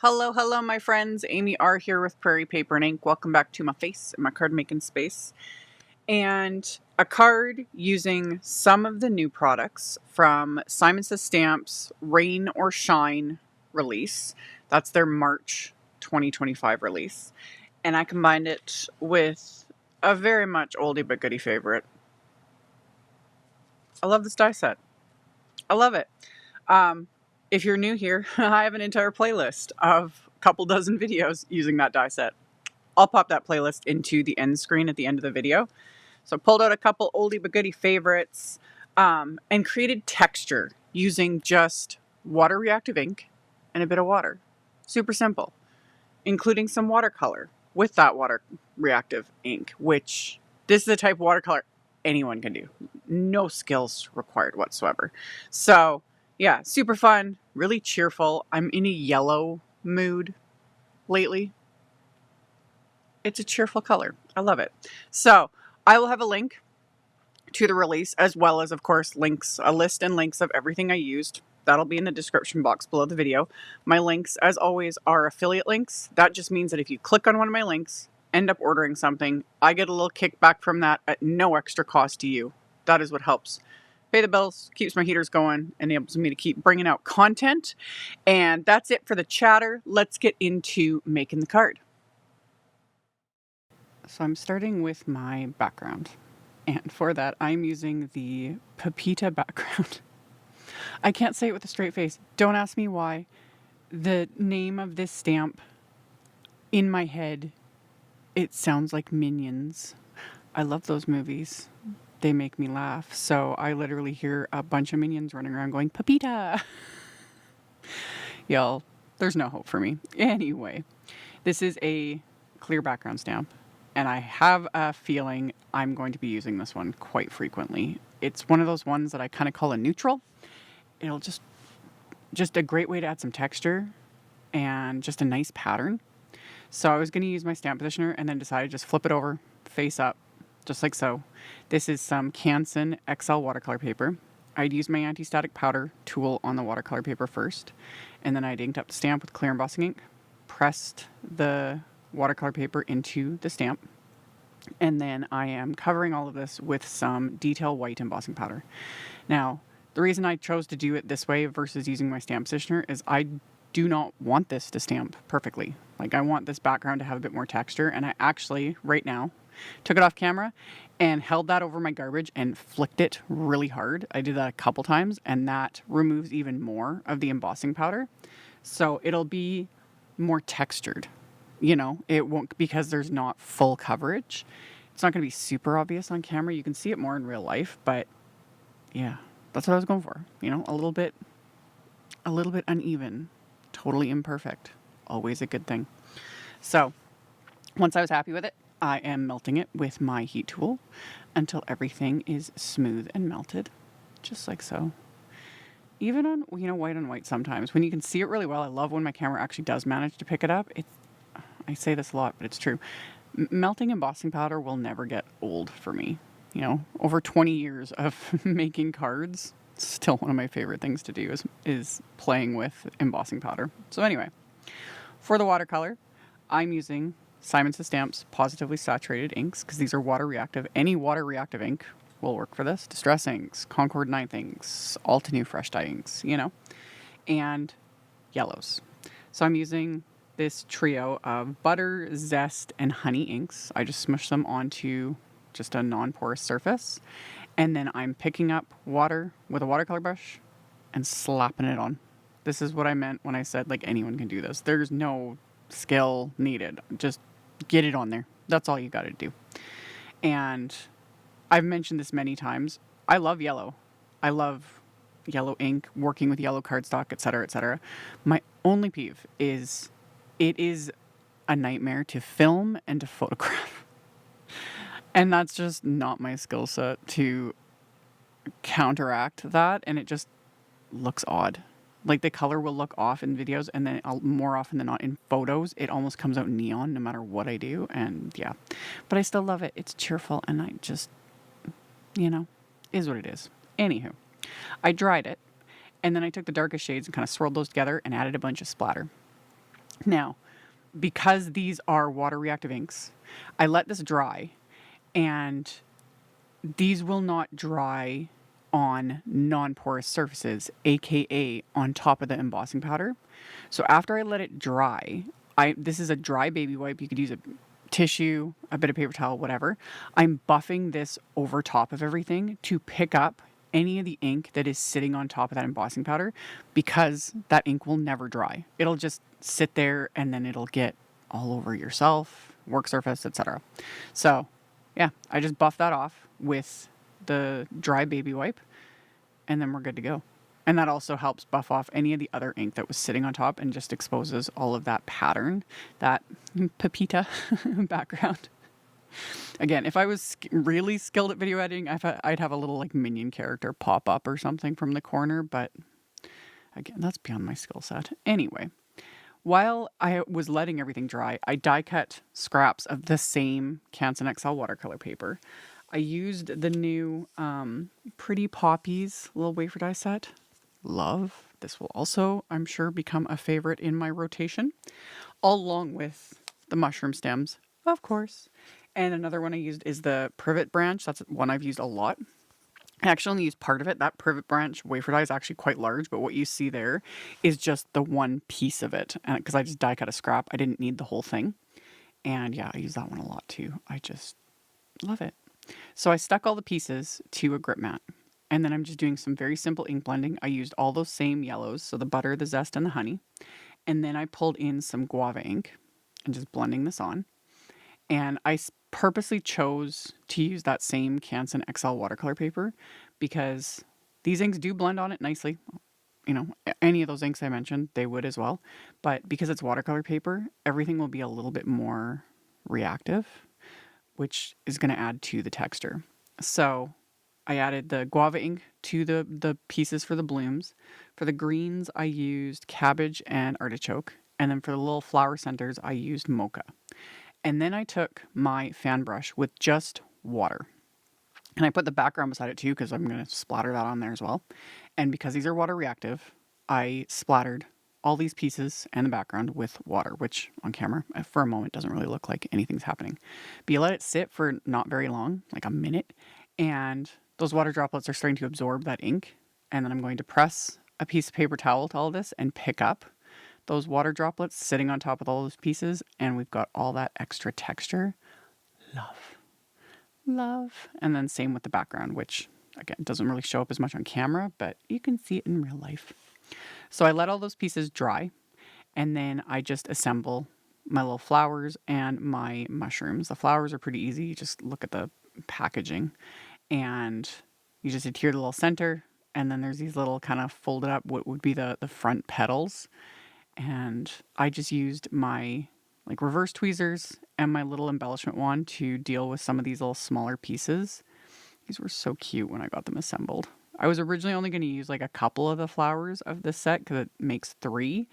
Hello, hello, my friends. AmyR here with Prairie Paper and Ink. Welcome back to my face and my card making space. And a card using some of the new products from Simon Says Stamps Rain or Shine release. That's their March 2025 release. And I combined it with a very much oldie but goodie favorite. I love this die set. I love it. If you're new here, I have an entire playlist of a couple dozen videos using that die set. I'll pop that playlist into the end screen at the end of the video. So I pulled out a couple oldie but goodie favorites and created texture using just water reactive ink and a bit of water. Super simple. Including some watercolor with that water reactive ink, which this is the type of watercolor anyone can do. No skills required whatsoever. So yeah, super fun, really cheerful. I'm in a yellow mood lately. It's a cheerful color. I love it. So I will have a link to the release as well as, of course, links, a list and links of everything I used. That'll be in the description box below the video. My links, as always, are affiliate links. That just means that if you click on one of my links, end up ordering something, I get a little kickback from that at no extra cost to you. That is what helps pay the bills, keeps my heaters going, enables me to keep bringing out content. And that's it for the chatter. Let's get into making the card. So I'm starting with my background. And for that, I'm using the Pepita background. I can't say it with a straight face. Don't ask me why. The name of this stamp, in my head, it sounds like Minions. I love those movies. They make me laugh. So I literally hear a bunch of minions running around going, Pepita! Y'all, there's no hope for me. Anyway, this is a clear background stamp. And I have a feeling I'm going to be using this one quite frequently. It's one of those ones that I kind of call a neutral. It'll just a great way to add some texture and just a nice pattern. So I was going to use my stamp positioner and then decided to just flip it over, face up, just like so. This is some Canson XL watercolor paper. I'd used my anti-static powder tool on the watercolor paper first, and then I'd inked up the stamp with clear embossing ink, pressed the watercolor paper into the stamp, and then I am covering all of this with some detail white embossing powder. Now, the reason I chose to do it this way versus using my stamp positioner is I do not want this to stamp perfectly. Like, I want this background to have a bit more texture, and I actually, right now, took it off camera and held that over my garbage and flicked it really hard. I did that a couple times, and that removes even more of the embossing powder. So it'll be more textured. You know, it won't, because there's not full coverage. It's not going to be super obvious on camera. You can see it more in real life, but yeah, that's what I was going for. You know, a little bit uneven, totally imperfect. Always a good thing. So once I was happy with it, I am melting it with my heat tool until everything is smooth and melted, just like so. Even on, you know, white on white sometimes, when you can see it really well, I love when my camera actually does manage to pick it up. I say this a lot, but it's true. Melting embossing powder will never get old for me. You know, over 20 years of making cards, still one of my favorite things to do is playing with embossing powder. So anyway, for the watercolor, I'm using Simon Says Stamps Positively Saturated inks, because these are water reactive. Any water reactive ink will work for this. Distress inks, Concord 9th inks, Altenew fresh dye inks, you know, and yellows. So I'm using this trio of butter, zest, and honey inks. I just smush them onto just a non-porous surface, and then I'm picking up water with a watercolor brush and slapping it on. This is what I meant when I said, like, anyone can do this. There's no skill needed. Just get it on there. That's all you got to do. And I've mentioned this many times. I love yellow. I love yellow ink, working with yellow cardstock, etc., etc. My only peeve is it is a nightmare to film and to photograph. And that's just not my skill set to counteract that, and it just looks odd. Like, the color will look off in videos, and then more often than not in photos, it almost comes out neon no matter what I do, and yeah. But I still love it. It's cheerful, and I just, you know, is what it is. Anywho, I dried it, and then I took the darkest shades and kind of swirled those together and added a bunch of splatter. Now, because these are water reactive inks, I let this dry, and these will not dry on non-porous surfaces, aka on top of the embossing powder. So after I let it dry, this is a dry baby wipe. You could use a tissue, a bit of paper towel, whatever. I'm buffing this over top of everything to pick up any of the ink that is sitting on top of that embossing powder, because that ink will never dry. It'll just sit there and then it'll get all over yourself, work surface, etc. So yeah, I just buff that off with the dry baby wipe, and then we're good to go. And that also helps buff off any of the other ink that was sitting on top and just exposes all of that pattern, that Pepita background. Again, if I was really skilled at video editing, I'd have a little like minion character pop up or something from the corner, but again, that's beyond my skill set. Anyway, while I was letting everything dry, I die cut scraps of the same Canson XL watercolor paper. I used the new Pretty Poppies little wafer die set. Love. This will also, I'm sure, become a favorite in my rotation, along with the mushroom stems, of course. And another one I used is the Privet branch. That's one I've used a lot. I actually only used part of it. That Privet branch wafer die is actually quite large, but what you see there is just the one piece of it. And because I just die cut a scrap, I didn't need the whole thing. And yeah, I use that one a lot too. I just love it. So I stuck all the pieces to a grip mat. And then I'm just doing some very simple ink blending. I used all those same yellows, so the butter, the zest, and the honey. And then I pulled in some guava ink and just blending this on. And I purposely chose to use that same Canson XL watercolor paper because these inks do blend on it nicely. You know, any of those inks I mentioned, they would as well. But because it's watercolor paper, everything will be a little bit more reactive, which is going to add to the texture. So I added the guava ink to the pieces for the blooms. For the greens, I used cabbage and artichoke. And then for the little flower centers, I used mocha. And then I took my fan brush with just water. And I put the background beside it too, because I'm going to splatter that on there as well. And because these are water reactive, I splattered all these pieces and the background with water, which on camera, for a moment, doesn't really look like anything's happening. But you let it sit for not very long, like a minute, and those water droplets are starting to absorb that ink. And then I'm going to press a piece of paper towel to all of this and pick up those water droplets sitting on top of all those pieces, and we've got all that extra texture. Love. And then same with the background, which again doesn't really show up as much on camera, but you can see it in real life. So I let all those pieces dry, and then I just assemble my little flowers and my mushrooms. The flowers are pretty easy. You just look at the packaging, and you just adhere the little center, and then there's these little kind of folded up, what would be the front petals. And I just used my like reverse tweezers and my little embellishment wand to deal with some of these little smaller pieces. These were so cute when I got them assembled. I was originally only going to use like a couple of the flowers of this set because it makes 3.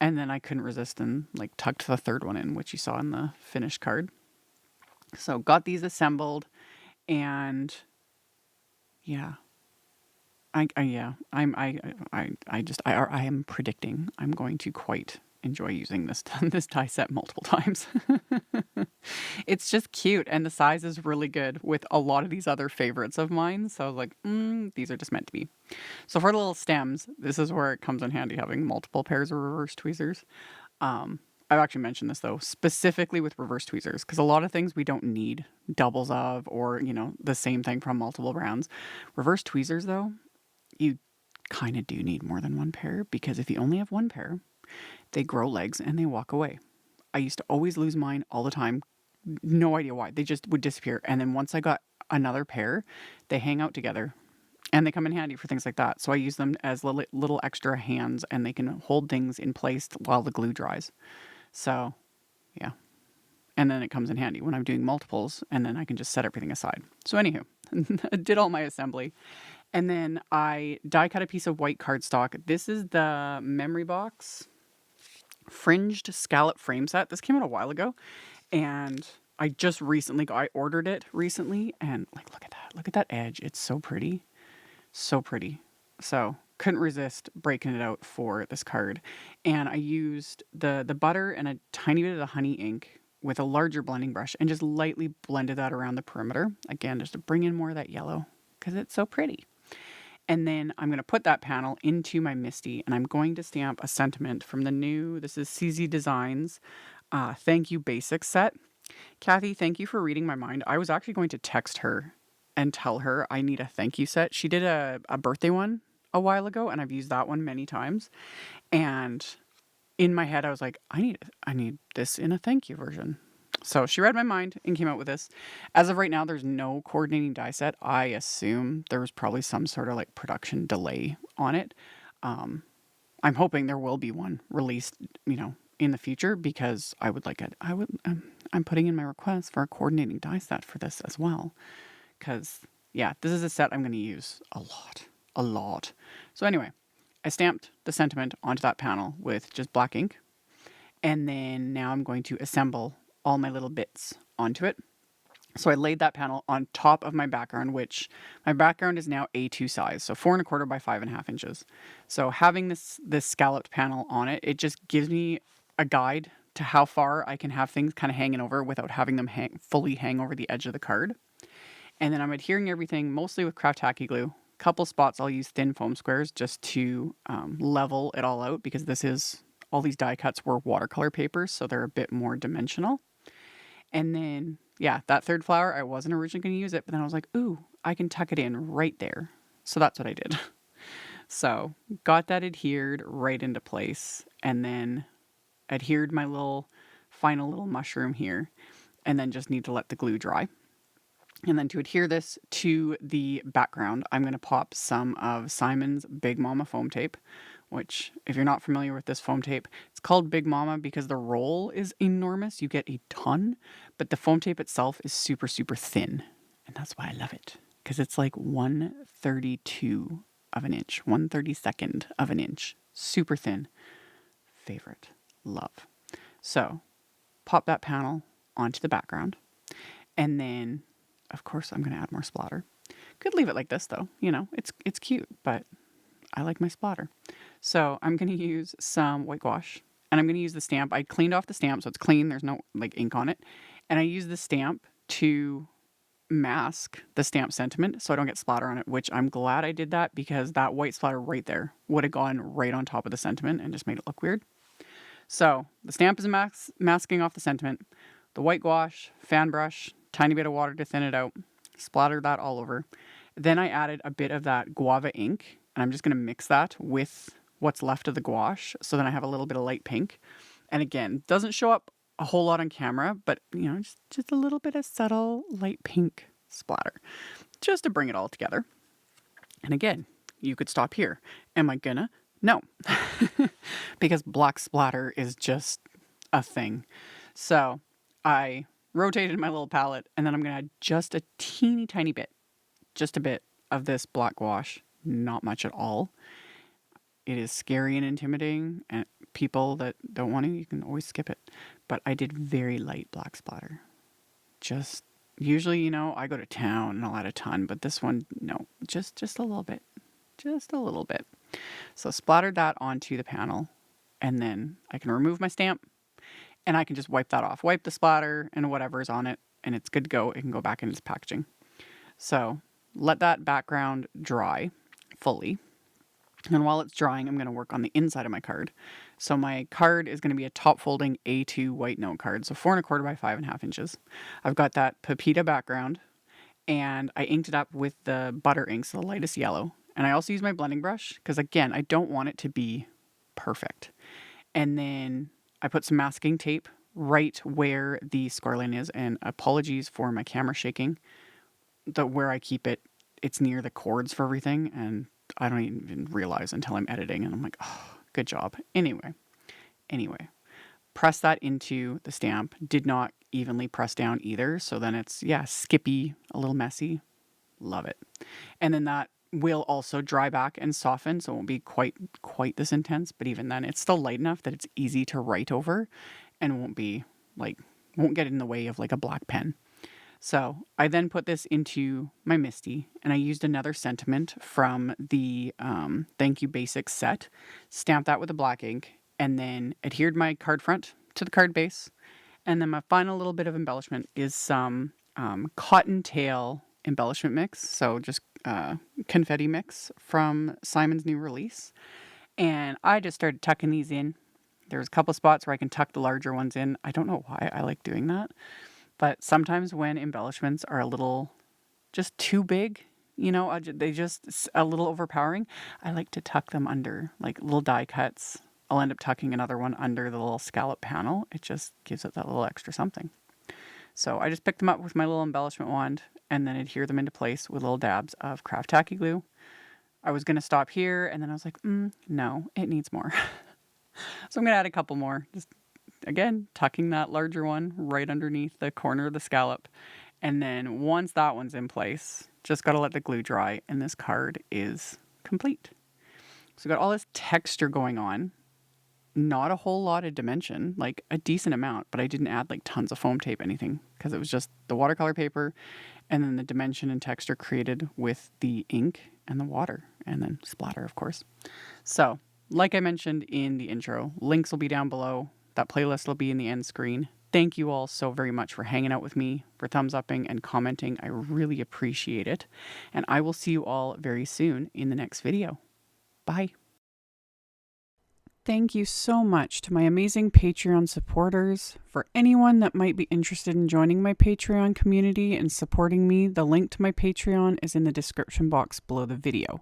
And then I couldn't resist and like tucked the third one in, which you saw in the finished card. So got these assembled, and yeah. I am predicting I'm going to quite enjoy using this die set multiple times. It's just cute, and the size is really good with a lot of these other favorites of mine. So I was like, these are just meant to be. So for the little stems, this is where it comes in handy having multiple pairs of reverse tweezers. I've actually mentioned this though, specifically with reverse tweezers, because a lot of things we don't need doubles of, or the same thing from multiple brands. Reverse tweezers though, you kind of do need more than one pair, because if you only have one pair, they grow legs and they walk away. I used to always lose mine all the time. No idea why. They just would disappear. And then once I got another pair, they hang out together and they come in handy for things like that. So I use them as little extra hands, and they can hold things in place while the glue dries. So yeah. And then it comes in handy when I'm doing multiples, and then I can just set everything aside. So anywho, I did all my assembly. And then I die cut a piece of white cardstock. This is the Memory Box Fringed Scallop frame set. This came out a while ago, and I just recently I ordered it recently, and like look at that edge. It's so pretty. So pretty. So couldn't resist breaking it out for this card. And I used the butter and a tiny bit of the honey ink with a larger blending brush and just lightly blended that around the perimeter. Again, just to bring in more of that yellow because it's so pretty. And then I'm going to put that panel into my Misty, and I'm going to stamp a sentiment from the new, this is CZ Designs, Thank You Basics set. Kathy, thank you for reading my mind. I was actually going to text her and tell her I need a thank you set. She did a birthday one a while ago, and I've used that one many times. And in my head, I was like, I need this in a thank you version. So she read my mind and came out with this. As of right now, there's no coordinating die set. I assume there was probably some sort of like production delay on it. I'm hoping there will be one released, in the future, because I would like it. I'm putting in my request for a coordinating die set for this as well. Because, yeah, this is a set I'm going to use a lot. So anyway, I stamped the sentiment onto that panel with just black ink. And then now I'm going to assemble all my little bits onto it. So I laid that panel on top of my background, which my background is now A2 size, so 4¼ by 5½ inches. So having this scalloped panel on it, it just gives me a guide to how far I can have things kind of hanging over without having them fully hang over the edge of the card. And then I'm adhering everything mostly with craft tacky glue. Couple spots I'll use thin foam squares just to level it all out, because all these die cuts were watercolor papers, so they're a bit more dimensional. And then, yeah, that third flower, I wasn't originally going to use it, but then I was like, ooh, I can tuck it in right there. So that's what I did. So got that adhered right into place, and then adhered my final little mushroom here, and then just need to let the glue dry. And then to adhere this to the background, I'm going to pop some of Simon's Big Mama foam tape, which, if you're not familiar with this foam tape, it's called Big Mama because the roll is enormous. You get a ton, but the foam tape itself is super, super thin. And that's why I love it, because it's like 1/32 of an inch, 1/32 of an inch. Super thin. Favorite. Love. So pop that panel onto the background. And then, of course, I'm going to add more splatter. Could leave it like this, though. It's cute, but I like my splatter. So I'm going to use some white gouache, and I'm going to use the stamp. I cleaned off the stamp, so it's clean. There's no ink on it. And I use the stamp to mask the stamp sentiment so I don't get splatter on it, which I'm glad I did that, because that white splatter right there would have gone right on top of the sentiment and just made it look weird. So the stamp is masking off the sentiment. The white gouache, fan brush, tiny bit of water to thin it out, splattered that all over. Then I added a bit of that GUAVA ink, and I'm just going to mix that with what's left of the gouache, so then I have a little bit of light pink. And again, doesn't show up a whole lot on camera, but just a little bit of subtle light pink splatter, just to bring it all together. And again, you could stop here. Am I gonna? No, because black splatter is just a thing. So I rotated my little palette, and then I'm gonna add just a teeny tiny bit, just a bit of this black gouache. Not much at all. It is scary and intimidating, and people that don't want to, you can always skip it. But I did very light black splatter. Just, usually, I go to town and I'll add a ton, but this one, no, just a little bit. Just a little bit. So splattered that onto the panel, and then I can remove my stamp, and I can just wipe that off. Wipe the splatter and whatever's on it, and it's good to go. It can go back in its packaging. So let that background dry fully. And while it's drying, I'm going to work on the inside of my card. So my card is going to be a top folding A2 white note card. So 4¼ by 5½ inches. I've got that Pepita background, and I inked it up with the butter inks, the lightest yellow. And I also use my blending brush because, again, I don't want it to be perfect. And then I put some masking tape right where the scoreline is. And apologies for my camera shaking. Where I keep it, it's near the cords for everything. And I don't even realize until I'm editing. And I'm like, oh, good job. Anyway. Press that into the stamp. Did not evenly press down either. So then it's, skippy, a little messy. Love it. And then that will also dry back and soften, so it won't be quite this intense, but even then it's still light enough that it's easy to write over and won't get in the way of like a black pen. So I then put this into my Misty, and I used another sentiment from the Thank You Basics set, stamped that with a black ink, and then adhered my card front to the card base. And then my final little bit of embellishment is some Cottontail embellishment mix, so just confetti mix from Simon's new release. And I just started tucking these in. There's a couple spots where I can tuck the larger ones in. I don't know why I like doing that. But sometimes when embellishments are a little just too big, you know, they just a little overpowering, I like to tuck them under, like little die cuts. I'll end up tucking another one under the little scallop panel. It just gives it that little extra something. So I just picked them up with my little embellishment wand and then adhere them into place with little dabs of craft tacky glue. I was going to stop here, and then I was like, no, it needs more. So I'm going to add a couple more. Just again, tucking that larger one right underneath the corner of the scallop. And then once that one's in place, just got to let the glue dry, and this card is complete. So we've got all this texture going on. Not a whole lot of dimension, like a decent amount, but I didn't add like tons of foam tape, anything, because it was just the watercolor paper and then the dimension and texture created with the ink and the water and then splatter, of course. So like I mentioned in the intro, links will be down below. That playlist will be in the end screen. Thank you all so very much for hanging out with me, for thumbs upping and commenting. I really appreciate it. And I will see you all very soon in the next video. Bye. Thank you so much to my amazing Patreon supporters. For anyone that might be interested in joining my Patreon community and supporting me, the link to my Patreon is in the description box below the video.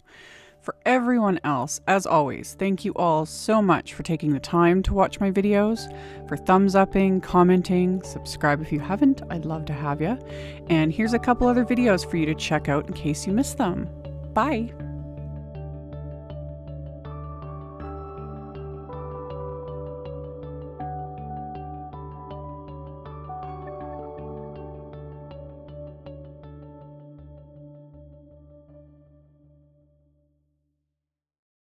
For everyone else, as always, thank you all so much for taking the time to watch my videos, for thumbs upping, commenting, subscribe if you haven't, I'd love to have you. And here's a couple other videos for you to check out in case you missed them. Bye!